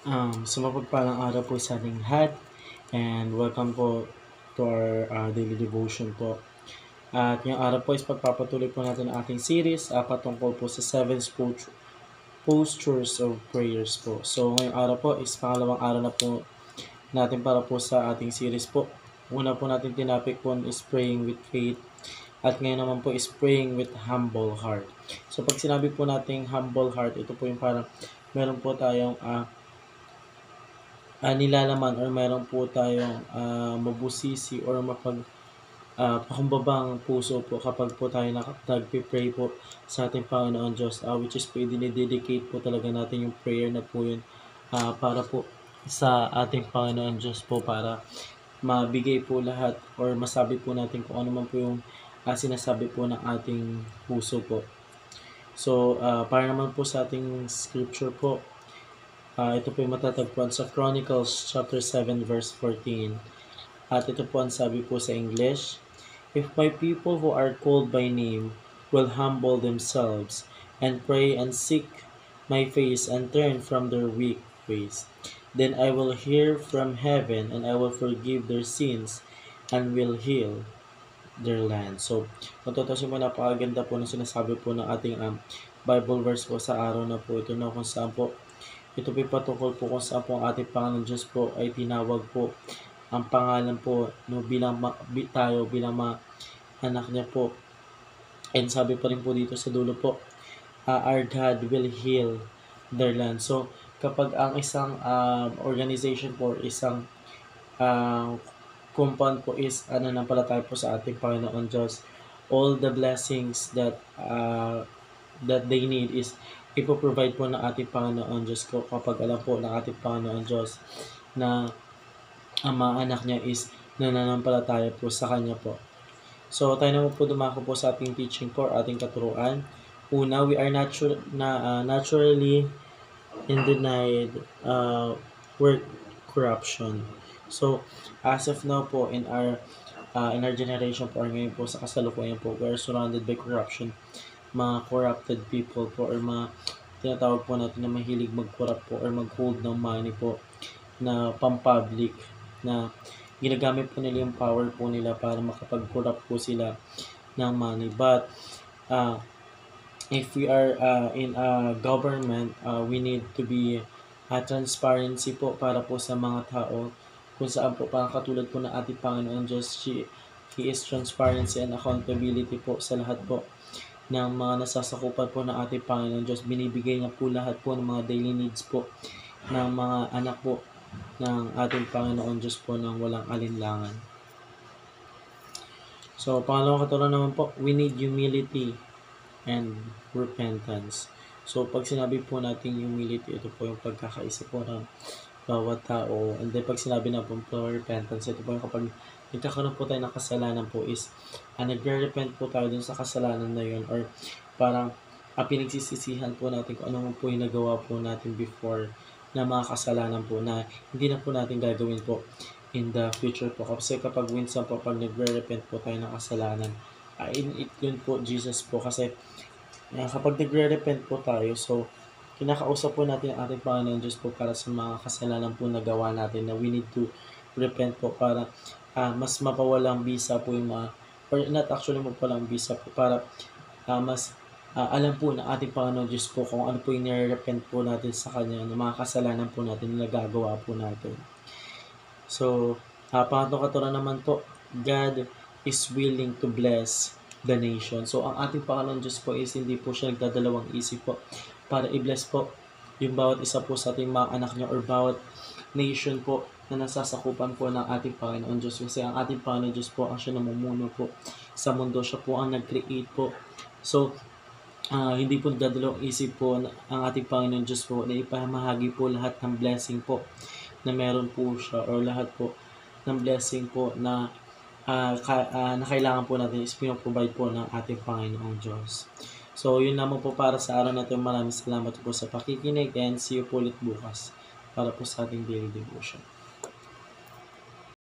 Sa mapagpalang araw po sa ating lahat and welcome po to our daily devotion po. At ngayong araw po is pagpapatuloy po natin ang ating series patungkol po sa postures of prayers po. So ngayong araw po is pangalawang araw na po natin para po sa ating series po. Una po natin tinapik po is praying with faith at ngayon naman po is praying with humble heart. So pag sinabi po nating humble heart, ito po yung parang meron po tayong nilalaman or meron po tayong mabusisi or pakumbabang puso po kapag po tayo nagpe-pray po sa ating Panginoon Diyos, which is po dinidedicate po talaga natin yung prayer na po yun para po sa ating Panginoon Diyos po para mabigay po lahat or masabi po natin kung ano man po yung sinasabi po ng ating puso po. So, para naman po sa ating scripture po, ito po yung matatagpuan sa Chronicles chapter 7 verse 14. At ito po ang sabi po sa English, "If my people who are called by name will humble themselves and pray and seek my face and turn from their weak ways, then I will hear from heaven and I will forgive their sins and will heal their land." So, matutusin mo napakaganda po ng sinasabi po ng ating Bible verse po sa araw na po ito na kung saan po ito po'y patungkol po kung saan po ang ating Panginoon Diyos po ay tinawag po ang pangalan po no, tayo bilang mga anak niya po. And sabi pa rin po dito sa dulo po, our God will heal their land. So, kapag ang isang organization po, isang uh, compound po is nananampalataya po sa ating Panginoon Diyos, all the blessings that they need is ipoprovide po ng ating Panginoon Diyos ko kapag alam po ng ating Panginoon Diyos na ang mga anak niya is nananampalataya po sa Kanya po. So, tayo naman po dumako po sa ating teaching po, ating katuruan. Una, we are naturally denied word corruption. So, as of now po, in our generation po, or ngayon po sa kasalukuyan po, we are surrounded by corruption. Mga corrupted people po, or mga tinatawag po natin na mahilig mag-corrupt po, or mag-hold ng money po, na pang-public, na ginagamit po nila yung power po nila para makapag-corrupt po sila ng money. But, if we are in a government, we need to be transparency po para po sa mga tao kung saan po parang katulad po ng ating Panginoon Diyos, He is transparency and accountability po sa lahat po ng mga nasasakupan po ng ating Panginoon Diyos. Binibigay niya po lahat po ng mga daily needs po ng mga anak po ng ating Panginoon Diyos po ng walang alinlangan. So, pangalawang katuruan naman po, we need humility and repentance. So, pag sinabi po natin humility, ito po yung pagkakaisa po ng bawat tao. And then, pag sinabi na po repentance, ito po yung kapag nagkakaroon po tayo ng kasalanan po is nagre-repent po tayo dun sa kasalanan na yun or parang pinagsisisihan po natin kung ano po yung nagawa po natin before na mga kasalanan po na hindi na po natin gagawin po in the future po. Kasi kapag minsan po pag nagre-repent po tayo ng kasalanan, yun po Jesus po kasi kapag nagre-repent po tayo, so kinakausap po natin ang ating Panginoon Diyos po para sa mga kasalanan po na gawa natin na we need to repent po para mas mapawalang bisa po yung mga, or not actually mapawalang bisa po, para mas alam po ng ating Panginoon Diyos po kung ano po yung nire-repent po natin sa Kanya, ng mga kasalanan po natin na nagagawa po natin. So, pangatlong katuruan naman po, God is willing to bless the nation. So, ang ating Panginoon Diyos po is hindi po siya nagdadalawang isip po para i-bless po yung bawat isa po sa ating mga anak niya or bawat nation po na nasasakupan po ng ating Panginoon Diyos. Kasi ang ating Panginoon Diyos po ang siya namumuno po sa mundo. Siya po ang nag-create po. So, hindi po nagdadalawang isip po ang ating Panginoon Diyos po na ipamahagi po lahat ng blessing po na meron po siya or lahat po ng blessing po na na kailangan po natin is pinoprovide po ng ating Panginoong Diyos. So, yun naman po para sa araw na ito. Maraming salamat po sa pakikinig and see you po ulit bukas para po sa ating daily devotion.